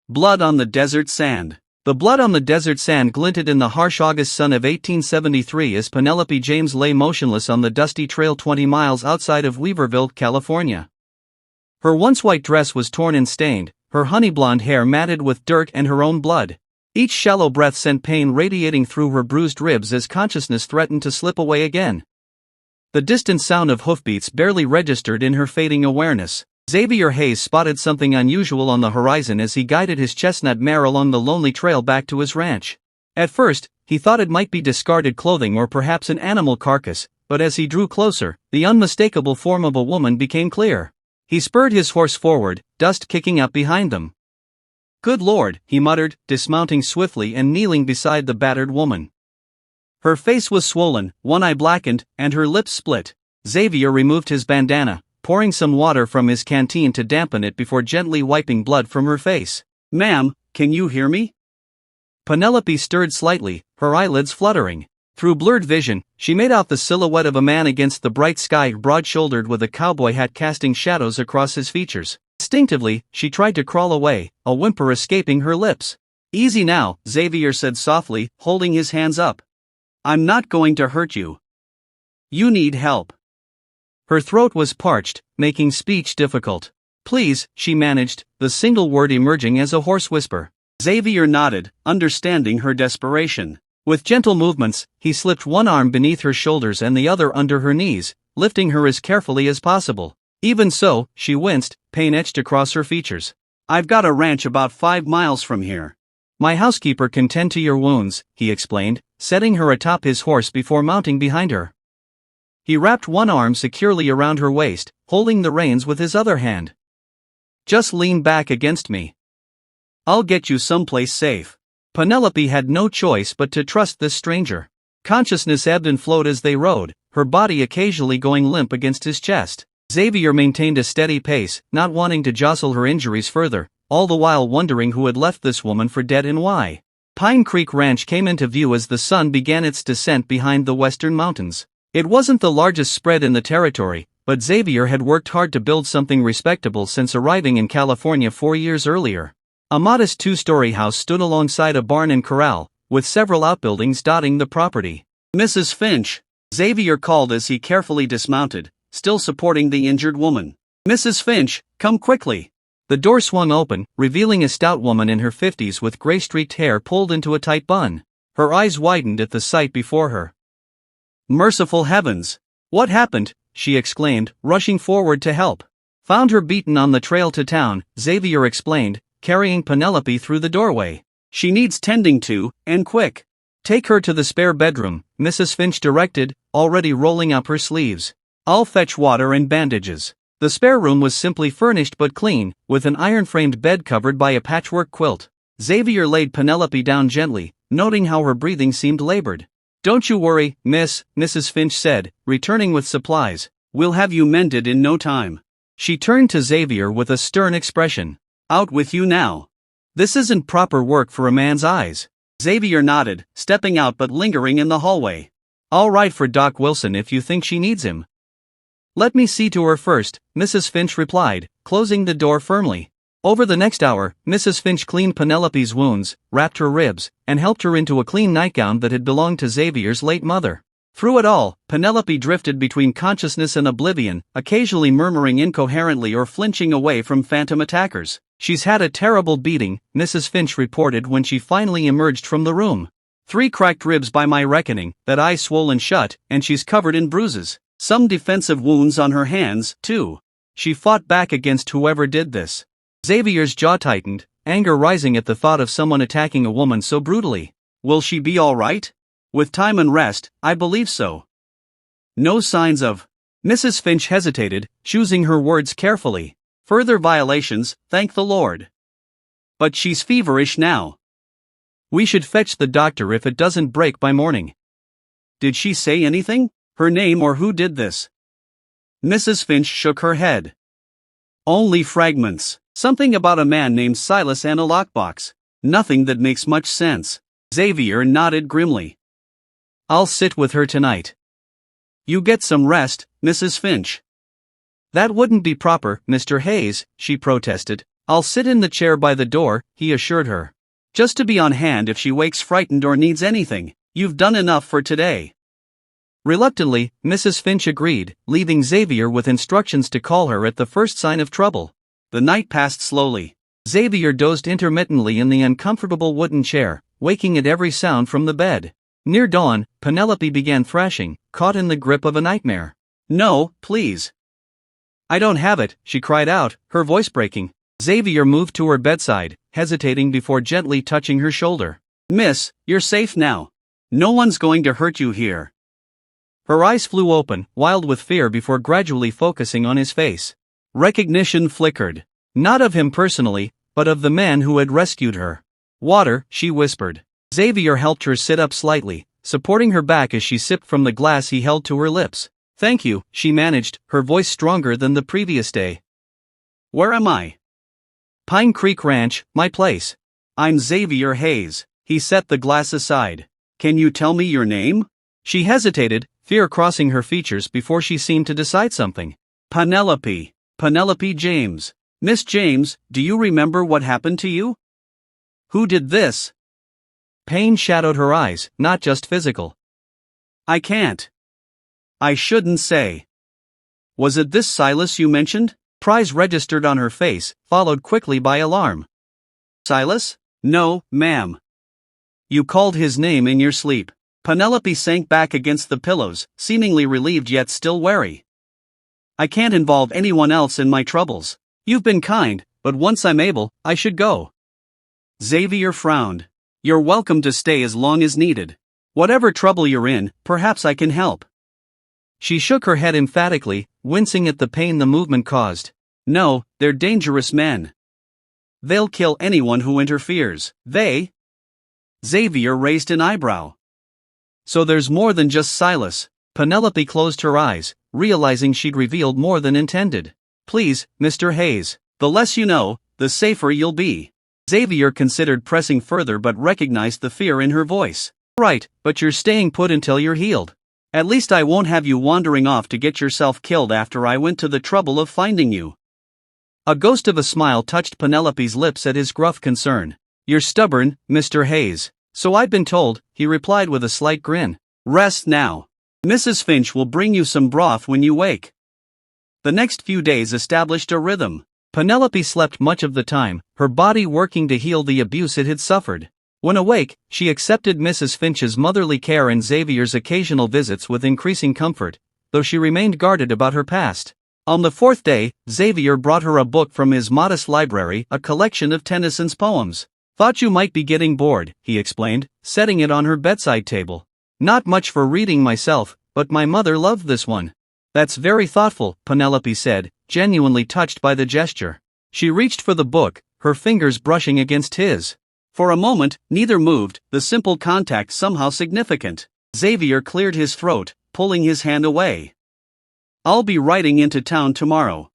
Blood on the desert sand. The blood on the desert sand glinted in the harsh August sun of 1873 as Penelope James lay motionless on the dusty trail 20 miles outside of Weaverville, California. Her once white dress was torn and stained, her honey blonde hair matted with dirt and her own blood. Each shallow breath sent pain radiating through her bruised ribs as consciousness threatened to slip away again. The distant sound of hoofbeats barely registered in her fading awareness. Xavier Hayes spotted something unusual on the horizon as he guided his chestnut mare along the lonely trail back to his ranch. At first, he thought it might be discarded clothing or perhaps an animal carcass, but as he drew closer, the unmistakable form of a woman became clear. He spurred his horse forward, dust kicking up behind them. "Good Lord," he muttered, dismounting swiftly and kneeling beside the battered woman. Her face was swollen, one eye blackened, and her lips split. Xavier removed his bandana, pouring some water from his canteen to dampen it before gently wiping blood from her face. "Ma'am, can you hear me?" Penelope stirred slightly, her eyelids fluttering. Through blurred vision, she made out the silhouette of a man against the bright sky, broad-shouldered with a cowboy hat casting shadows across his features. Instinctively, she tried to crawl away, a whimper escaping her lips. "Easy now," Xavier said softly, holding his hands up. "I'm not going to hurt you. You need help." Her throat was parched, making speech difficult. "Please," she managed, the single word emerging as a hoarse whisper. Xavier nodded, understanding her desperation. With gentle movements, he slipped one arm beneath her shoulders and the other under her knees, lifting her as carefully as possible. Even so, she winced, pain etched across her features. "I've got a ranch about 5 miles from here. My housekeeper can tend to your wounds," he explained, setting her atop his horse before mounting behind her. He wrapped one arm securely around her waist, holding the reins with his other hand. "Just lean back against me. I'll get you someplace safe." Penelope had no choice but to trust this stranger. Consciousness ebbed and flowed as they rode, her body occasionally going limp against his chest. Xavier maintained a steady pace, not wanting to jostle her injuries further, all the while wondering who had left this woman for dead and why. Pine Creek Ranch came into view as the sun began its descent behind the western mountains. It wasn't the largest spread in the territory, but Xavier had worked hard to build something respectable since arriving in California 4 years earlier. A modest 2-story house stood alongside a barn and corral, with several outbuildings dotting the property. "Mrs. Finch," Xavier called as he carefully dismounted, still supporting the injured woman. "Mrs. Finch, come quickly." The door swung open, revealing a stout woman in her 50s with gray-streaked hair pulled into a tight bun. Her eyes widened at the sight before her. "Merciful heavens! What happened?" she exclaimed, rushing forward to help. "Found her beaten on the trail to town," Xavier explained, carrying Penelope through the doorway. "She needs tending to, and quick." "Take her to the spare bedroom," Mrs. Finch directed, already rolling up her sleeves. "I'll fetch water and bandages." The spare room was simply furnished but clean, with an iron-framed bed covered by a patchwork quilt. Xavier laid Penelope down gently, noting how her breathing seemed labored. "Don't you worry, Mrs. Finch said, returning with supplies. "We'll have you mended in no time." She turned to Xavier with a stern expression. "Out with you now. This isn't proper work for a man's eyes." Xavier nodded, stepping out but lingering in the hallway. "I'll ride for Doc Wilson if you think she needs him." "Let me see to her first," Mrs. Finch replied, closing the door firmly. Over the next hour, Mrs. Finch cleaned Penelope's wounds, wrapped her ribs, and helped her into a clean nightgown that had belonged to Xavier's late mother. Through it all, Penelope drifted between consciousness and oblivion, occasionally murmuring incoherently or flinching away from phantom attackers. "She's had a terrible beating," Mrs. Finch reported when she finally emerged from the room. 3 cracked ribs by my reckoning, that eye swollen shut, and she's covered in bruises. Some defensive wounds on her hands, too. She fought back against whoever did this." Xavier's jaw tightened, anger rising at the thought of someone attacking a woman so brutally. "Will she be all right?" "With time and rest, I believe so. No signs of..." Mrs. Finch hesitated, choosing her words carefully. "Further violations, thank the Lord. But she's feverish now. We should fetch the doctor if it doesn't break by morning." "Did she say anything? Her name or who did this?" Mrs. Finch shook her head. "Only fragments. Something about a man named Silas and a lockbox. Nothing that makes much sense." Xavier nodded grimly. "I'll sit with her tonight." "You get some rest, Mrs. Finch." "That wouldn't be proper, Mr. Hayes," she protested, I'll sit in the chair by the door, he assured her. Just to be on hand if she wakes frightened or needs anything. You've done enough for today. Reluctantly, Mrs. Finch agreed, leaving Xavier with instructions to call her at the first sign of trouble. The night passed slowly. Xavier dozed intermittently in the uncomfortable wooden chair, waking at every sound from the bed. Near dawn, Penelope began thrashing, caught in the grip of a nightmare. No, please. I don't have it, she cried out, her voice breaking. Xavier moved to her bedside, hesitating before gently touching her shoulder. Miss, you're safe now. No one's going to hurt you here. Her eyes flew open, wild with fear before gradually focusing on his face. Recognition flickered. Not of him personally, but of the man who had rescued her. Water, she whispered. Xavier helped her sit up slightly, supporting her back as she sipped from the glass he held to her lips. Thank you, she managed, her voice stronger than the previous day. Where am I? Pine Creek Ranch, my place. I'm Xavier Hayes. He set the glass aside. Can you tell me your name? She hesitated, fear crossing her features before she seemed to decide something. Penelope James. Miss James, do you remember what happened to you? Who did this? Pain shadowed her eyes, not just physical. I can't. I shouldn't say. Was it this Silas you mentioned? Surprise registered on her face, followed quickly by alarm. Silas? No, ma'am. You called his name in your sleep. Penelope sank back against the pillows, seemingly relieved yet still wary. I can't involve anyone else in my troubles. You've been kind, but once I'm able, I should go. Xavier frowned. You're welcome to stay as long as needed. Whatever trouble you're in, perhaps I can help. She shook her head emphatically, wincing at the pain the movement caused. No, they're dangerous men. They'll kill anyone who interferes. They? Xavier raised an eyebrow. So there's more than just Silas. Penelope closed her eyes, realizing she'd revealed more than intended. Please, Mr. Hayes, the less you know, the safer you'll be. Xavier considered pressing further but recognized the fear in her voice. Right, but you're staying put until you're healed. At least I won't have you wandering off to get yourself killed after I went to the trouble of finding you. A ghost of a smile touched Penelope's lips at his gruff concern. You're stubborn, Mr. Hayes. So I've been told, he replied with a slight grin. Rest now. Mrs. Finch will bring you some broth when you wake. The next few days established a rhythm. Penelope slept much of the time, her body working to heal the abuse it had suffered. When awake, she accepted Mrs. Finch's motherly care and Xavier's occasional visits with increasing comfort, though she remained guarded about her past. On the fourth day, Xavier brought her a book from his modest library, a collection of Tennyson's poems. Thought you might be getting bored, he explained, setting it on her bedside table. Not much for reading myself, but my mother loved this one. That's very thoughtful, Penelope said, genuinely touched by the gesture. She reached for the book, her fingers brushing against his. For a moment, neither moved, the simple contact somehow significant. Xavier cleared his throat, pulling his hand away. I'll be riding into town tomorrow.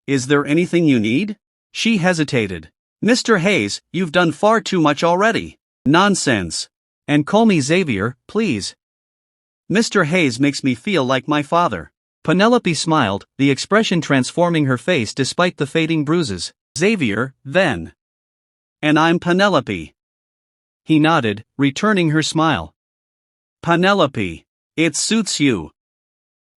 Is there anything you need? She hesitated. Mr. Hayes, you've done far too much already. Nonsense. And call me Xavier, please. Mr. Hayes makes me feel like my father. Penelope smiled, the expression transforming her face despite the fading bruises. Xavier, then. And I'm Penelope. He nodded, returning her smile. Penelope. It suits you.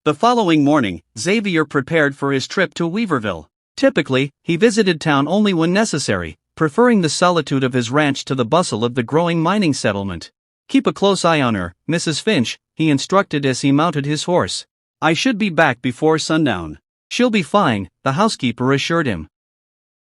The following morning, Xavier prepared for his trip to Weaverville. Typically, he visited town only when necessary, preferring the solitude of his ranch to the bustle of the growing mining settlement. Keep a close eye on her, Mrs. Finch, he instructed as he mounted his horse. I should be back before sundown. She'll be fine, the housekeeper assured him.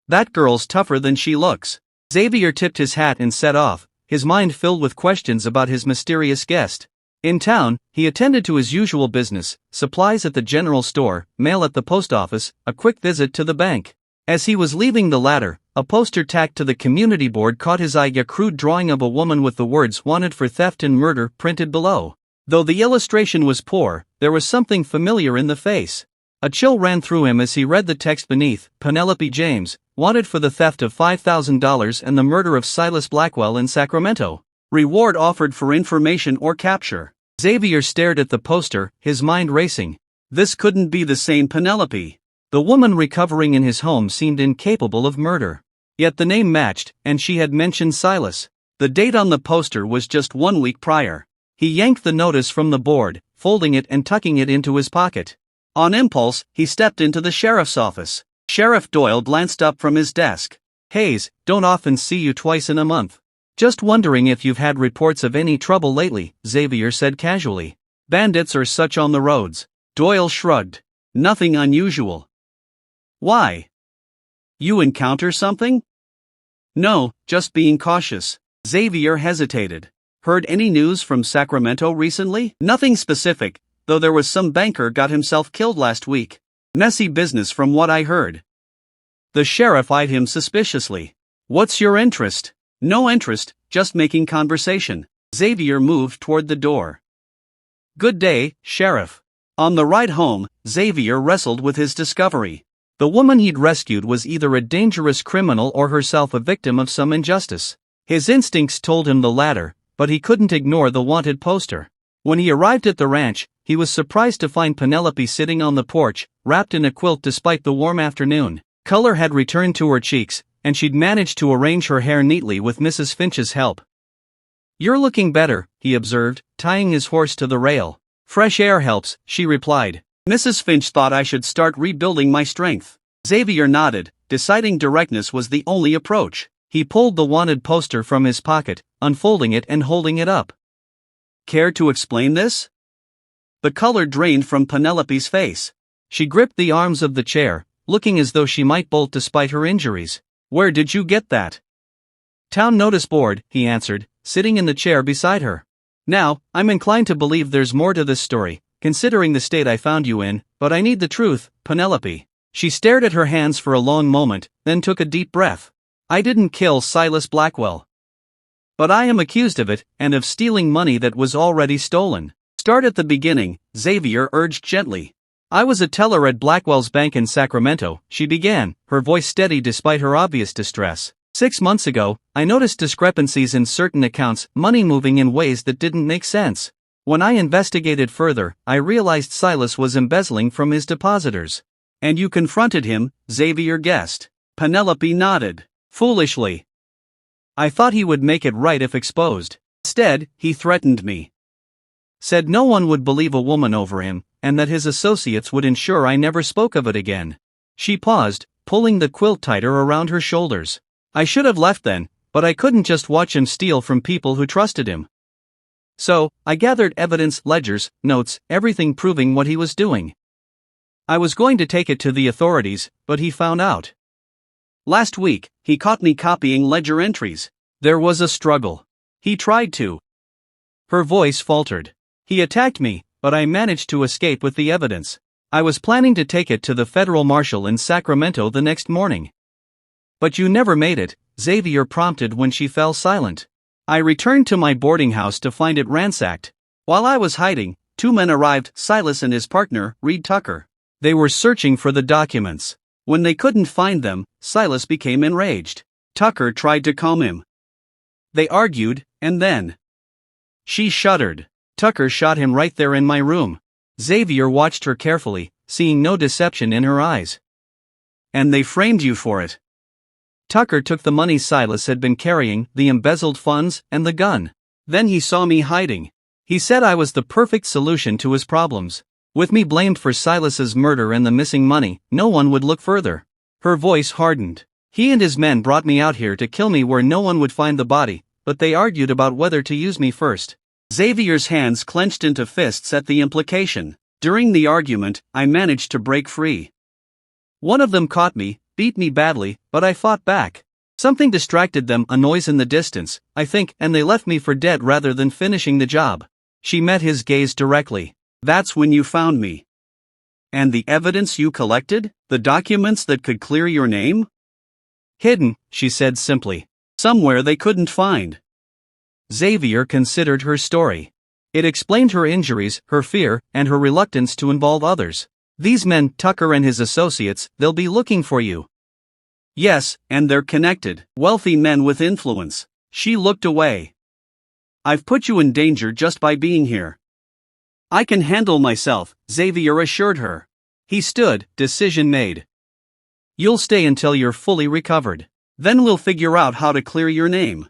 That girl's tougher than she looks. Xavier tipped his hat and set off, his mind filled with questions about his mysterious guest. In town, he attended to his usual business, supplies at the general store, mail at the post office, a quick visit to the bank. As he was leaving the latter, a poster tacked to the community board caught his eye, a crude drawing of a woman with the words "wanted for theft and murder" printed below. Though the illustration was poor, there was something familiar in the face. A chill ran through him as he read the text beneath: Penelope James, wanted for the theft of $5,000 and the murder of Silas Blackwell in Sacramento. Reward offered for information or capture. Xavier stared at the poster, his mind racing. This couldn't be the same Penelope. The woman recovering in his home seemed incapable of murder. Yet the name matched, and she had mentioned Silas. The date on the poster was just 1 week prior. He yanked the notice from the board, folding it and tucking it into his pocket. On impulse, he stepped into the sheriff's office. Sheriff Doyle glanced up from his desk. "Hayes, don't often see you twice in a month. Just wondering if you've had reports of any trouble lately," Xavier said casually. "Bandits or such on the roads?" Doyle shrugged. "Nothing unusual." "Why? You encounter something?" "No, just being cautious." Xavier hesitated. "Heard any news from Sacramento recently?" "Nothing specific, though there was some banker got himself killed last week. Messy business from what I heard." The sheriff eyed him suspiciously. "What's your interest?" "No interest, just making conversation." Xavier moved toward the door. "Good day, Sheriff." On the ride home, Xavier wrestled with his discovery. The woman he'd rescued was either a dangerous criminal or herself a victim of some injustice. His instincts told him the latter, but he couldn't ignore the wanted poster. When he arrived at the ranch, he was surprised to find Penelope sitting on the porch, wrapped in a quilt despite the warm afternoon. Color had returned to her cheeks, and she'd managed to arrange her hair neatly with Mrs. Finch's help. "You're looking better," he observed, tying his horse to the rail. "Fresh air helps," she replied. "Mrs. Finch thought I should start rebuilding my strength." Xavier nodded, deciding directness was the only approach. He pulled the wanted poster from his pocket, unfolding it and holding it up. "Care to explain this?" The color drained from Penelope's face. She gripped the arms of the chair, looking as though she might bolt despite her injuries. "Where did you get that?" "Town notice board," he answered, sitting in the chair beside her. "Now, I'm inclined to believe there's more to this story, considering the state I found you in, but I need the truth, Penelope." She stared at her hands for a long moment, then took a deep breath. "I didn't kill Silas Blackwell. But I am accused of it, and of stealing money that was already stolen." "Start at the beginning," Xavier urged gently. "I was a teller at Blackwell's bank in Sacramento," she began, her voice steady despite her obvious distress. "6 months ago, I noticed discrepancies in certain accounts, money moving in ways that didn't make sense. When I investigated further, I realized Silas was embezzling from his depositors." "And you confronted him?" Xavier guessed. Penelope nodded. "Foolishly. I thought he would make it right if exposed. Instead, he threatened me. Said no one would believe a woman over him, and that his associates would ensure I never spoke of it again." She paused, pulling the quilt tighter around her shoulders. "I should have left then, but I couldn't just watch him steal from people who trusted him. So, I gathered evidence, ledgers, notes, everything proving what he was doing. I was going to take it to the authorities, but he found out. Last week, he caught me copying ledger entries." There was a struggle. "He tried to." Her voice faltered. "He attacked me, but I managed to escape with the evidence. I was planning to take it to the federal marshal in Sacramento the next morning." "But you never made it," Xavier prompted when she fell silent. "I returned to my boarding house to find it ransacked. While I was hiding, 2 men arrived, Silas and his partner, Reed Tucker. They were searching for the documents. When they couldn't find them, Silas became enraged. Tucker tried to calm him. They argued, and then..." She shuddered. "Tucker shot him right there in my room." Xavier watched her carefully, seeing no deception in her eyes. "And they framed you for it?" "Tucker took the money Silas had been carrying, the embezzled funds, and the gun. Then he saw me hiding. He said I was the perfect solution to his problems. With me blamed for Silas's murder and the missing money, no one would look further." Her voice hardened. "He and his men brought me out here to kill me where no one would find the body, but they argued about whether to use me first." Xavier's hands clenched into fists at the implication. "During the argument, I managed to break free. One of them caught me, beat me badly, but I fought back. Something distracted them, a noise in the distance, I think, and they left me for dead rather than finishing the job." She met his gaze directly. "That's when you found me. And the evidence you collected? The documents that could clear your name?" "Hidden," she said simply. "Somewhere they couldn't find." Xavier considered her story. It explained her injuries, her fear, and her reluctance to involve others. "These men, Tucker and his associates, they'll be looking for you." "Yes, and they're connected. Wealthy men with influence." She looked away. "I've put you in danger just by being here." "I can handle myself," Xavier assured her. He stood, decision made. You'll stay until you're fully recovered. Then we'll figure out how to clear your name.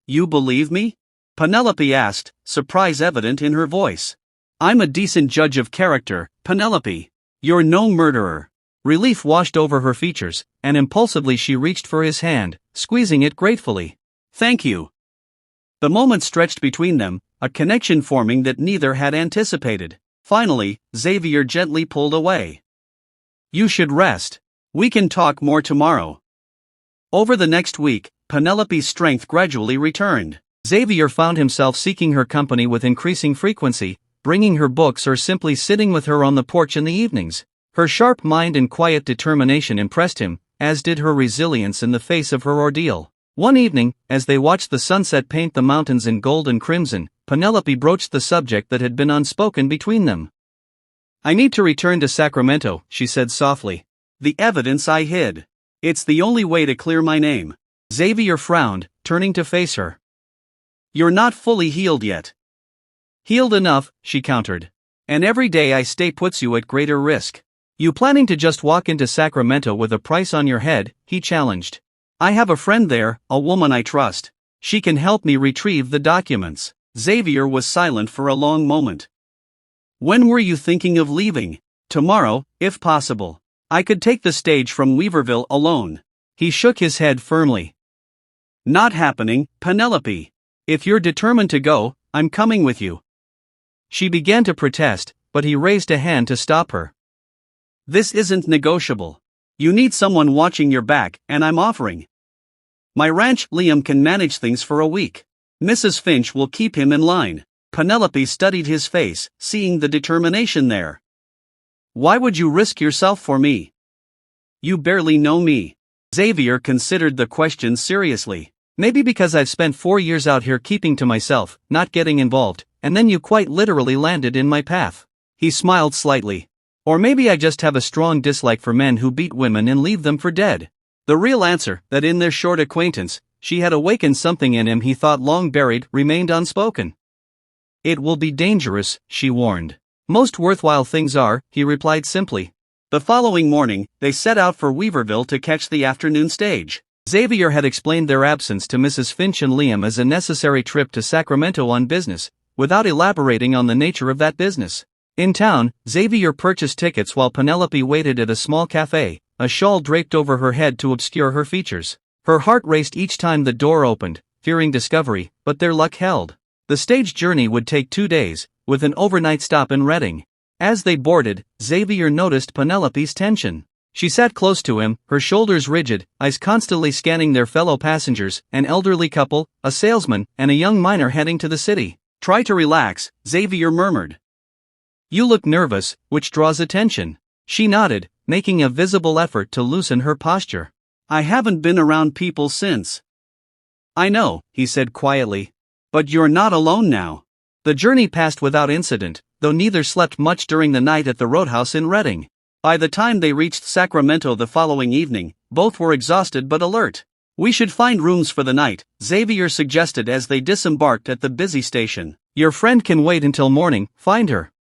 You believe me? Penelope asked, surprise evident in her voice. I'm a decent judge of character, Penelope. You're no murderer. Relief washed over her features, and impulsively she reached for his hand, squeezing it gratefully. Thank you. The moment stretched between them, a connection forming that neither had anticipated. Finally, Xavier gently pulled away. You should rest. We can talk more tomorrow. Over the next week, Penelope's strength gradually returned. Xavier found himself seeking her company with increasing frequency, bringing her books or simply sitting with her on the porch in the evenings. Her sharp mind and quiet determination impressed him, as did her resilience in the face of her ordeal. One evening, as they watched the sunset paint the mountains in gold and crimson, Penelope broached the subject that had been unspoken between them. I need to return to Sacramento, she said softly. The evidence I hid. It's the only way to clear my name. Xavier frowned, turning to face her. You're not fully healed yet. Healed enough, she countered. And every day I stay puts you at greater risk. You planning to just walk into Sacramento with a price on your head? He challenged. I have a friend there, a woman I trust. She can help me retrieve the documents. Xavier was silent for a long moment. When were you thinking of leaving? Tomorrow, if possible. I could take the stage from Weaverville alone. He shook his head firmly. Not happening, Penelope. If you're determined to go, I'm coming with you. She began to protest, but he raised a hand to stop her. This isn't negotiable. You need someone watching your back, and I'm offering. My ranch, Liam can manage things for a week. Mrs. Finch will keep him in line. Penelope studied his face, seeing the determination there. Why would you risk yourself for me? You barely know me. Xavier considered the question seriously. Maybe because I've spent 4 years out here keeping to myself, not getting involved, and then you quite literally landed in my path. He smiled slightly. Or maybe I just have a strong dislike for men who beat women and leave them for dead. The real answer, that in their short acquaintance, she had awakened something in him he thought long buried, remained unspoken. It will be dangerous, she warned. Most worthwhile things are, he replied simply. The following morning, they set out for Weaverville to catch the afternoon stage. Xavier had explained their absence to Mrs. Finch and Liam as a necessary trip to Sacramento on business, without elaborating on the nature of that business. In town, Xavier purchased tickets while Penelope waited at a small cafe, a shawl draped over her head to obscure her features. Her heart raced each time the door opened, fearing discovery, but their luck held. The stage journey would take 2 days, with an overnight stop in Reading. As they boarded, Xavier noticed Penelope's tension. She sat close to him, her shoulders rigid, eyes constantly scanning their fellow passengers, an elderly couple, a salesman, and a young miner heading to the city. Try to relax, Xavier murmured. You look nervous, which draws attention. She nodded, making a visible effort to loosen her posture. I haven't been around people since. I know, he said quietly. But you're not alone now. The journey passed without incident, though neither slept much during the night at the roadhouse in Reading. By the time they reached Sacramento the following evening, both were exhausted but alert. We should find rooms for the night, Xavier suggested as they disembarked at the busy station. Your friend can wait until morning, find her.